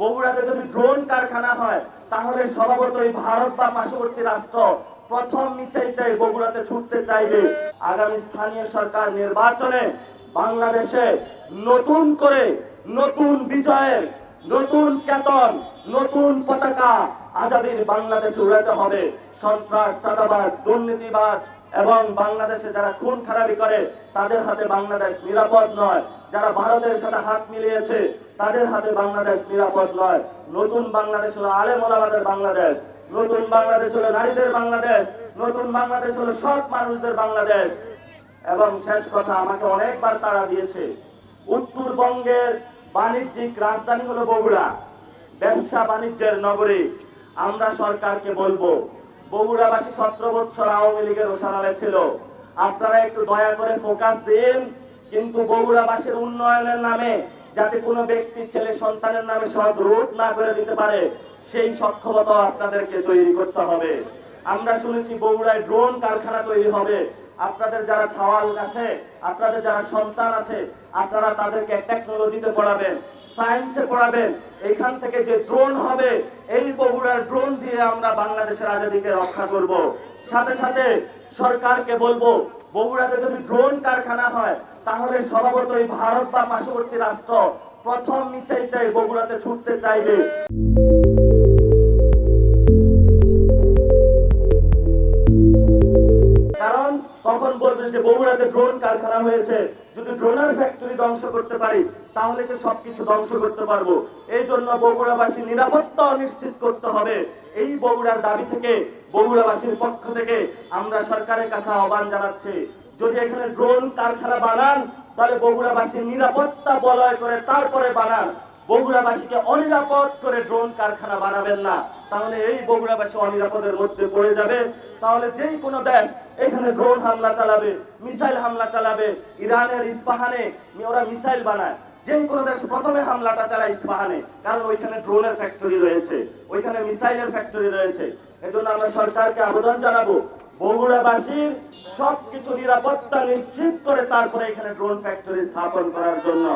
বগুড়াতে যদি ড্রোন কারখানা হয় তাহলে স্বভাবতই ভারত বা পার্শ্ববর্তী রাষ্ট্র প্রথম মিসাইলটাই বগুড়াতে ছুটতে চাইবে। আগামী স্থানীয় সরকার নির্বাচনে বাংলাদেশে নতুন করে নতুন বিজয়ের নতুন কেতন নতুন পতাকা আজাদির বাংলাদেশে উড়াতে হবে। সন্ত্রাস, চাঁদাবাজ, দুর্নীতিবাজ এবং বাংলাদেশে যারা খুন খারাপি করে তাদের হাতে বাংলাদেশ নিরাপদ নয়। যারা ভারতের সাথে হাত মিলিয়েছে তাদের হাতে বাংলাদেশ নিরাপদ নয়। নতুন বাংলাদেশ হলো আলেম ওলামাদের বাংলাদেশ, নতুন বাংলাদেশ হলো নারীদের বাংলাদেশ, নতুন বাংলাদেশ হলো সৎ মানুষদের বাংলাদেশ। এবং শেষ কথা, আমাকে অনেকবার তাড়া দিয়েছে, উত্তরবঙ্গের বাণিজ্যিক রাজধানী হলো বগুড়া, ব্যবসা বাণিজ্যের নগরী। আমরা সরকারকে বলবো, বগুড়াবাসী 17 বছর আওয়ামী লীগের রোশানালে ছিল, আপনারা একটু দয়া করে ফোকাস দিন। কিন্তু বগুড়াবাসীর উন্নয়নের নামে যাতে কোনো ব্যক্তি ছেলে সন্তানের নামে সৎ রুট না করে দিতে পারে সেই সক্ষমতা আপনাদেরকে তৈরি করতে হবে। আমরা শুনেছি বগুড়ায় ড্রোন কারখানা তৈরি হবে। আপনাদের যারা ছাওয়াল আছে, আপনাদের যারা সন্তান আছে, আপনারা তাদেরকে টেকনোলজিতে পড়াবেন, সায়েন্সে পড়াবেন। এখান থেকে যে ড্রোন হবে, এই বগুড়ার ড্রোন দিয়ে আমরা বাংলাদেশের আজাদিকে রক্ষা করব। সাথে সাথে সরকারকে বলবো, বগুড়াতে যদি ড্রোন কারখানা হয় তাহলে স্বভাবতই ভারত বা পার্শ্ববর্তী রাষ্ট্র প্রথম মিসাইলটাই বগুড়াতে ছুটতে চাইবে। কারণ তখন বলবে যে বগুড়াতে ড্রোন কারখানা হয়েছে, যদি ড্রোনের ফ্যাক্টরি ধ্বংস করতে পারি তাহলে তো সবকিছু ধ্বংস করতে পারবো। এই জন্য বগুড়াবাসী নিরাপত্তা নিশ্চিত করতে হবে। এই বগুড়ার দাবি থেকে বগুড়াবাসীর পক্ষ থেকে আমরা সরকারের কাছে আহ্বান জানাচ্ছি, যদি এখানে ড্রোন কারখানা বানান তাহলে বগুড়াবাসীর নিরাপত্তা বলয় করে তারপরে বানান। বগুড়াবাসীকে অনিরাপদ করে ড্রোন কারখানা বানাবেন না, তাহলে এই বগুড়াবাসী অনিরাপদের মধ্যে পড়ে যাবে। তাহলে যেই কোনো দেশ এখানে ড্রোন হামলা চালাবে, মিসাইল হামলা চালাবে, ইরানের ইস্পাহানে ওরা মিসাইল বানায়, যেই কোনো দেশ প্রথমে হামলাটা চালায় ইস্পাহানে, কারণ ওইখানে ড্রোনের ফ্যাক্টরি রয়েছে, ওইখানে মিসাইলের ফ্যাক্টরি রয়েছে। এজন্য আমরা সরকারকে আবেদন জানাবো, বগুড়াবাসীর সবকিছু নিরাপত্তা নিশ্চিত করে তারপরে এখানে ড্রোন ফ্যাক্টরি স্থাপন করার জন্য।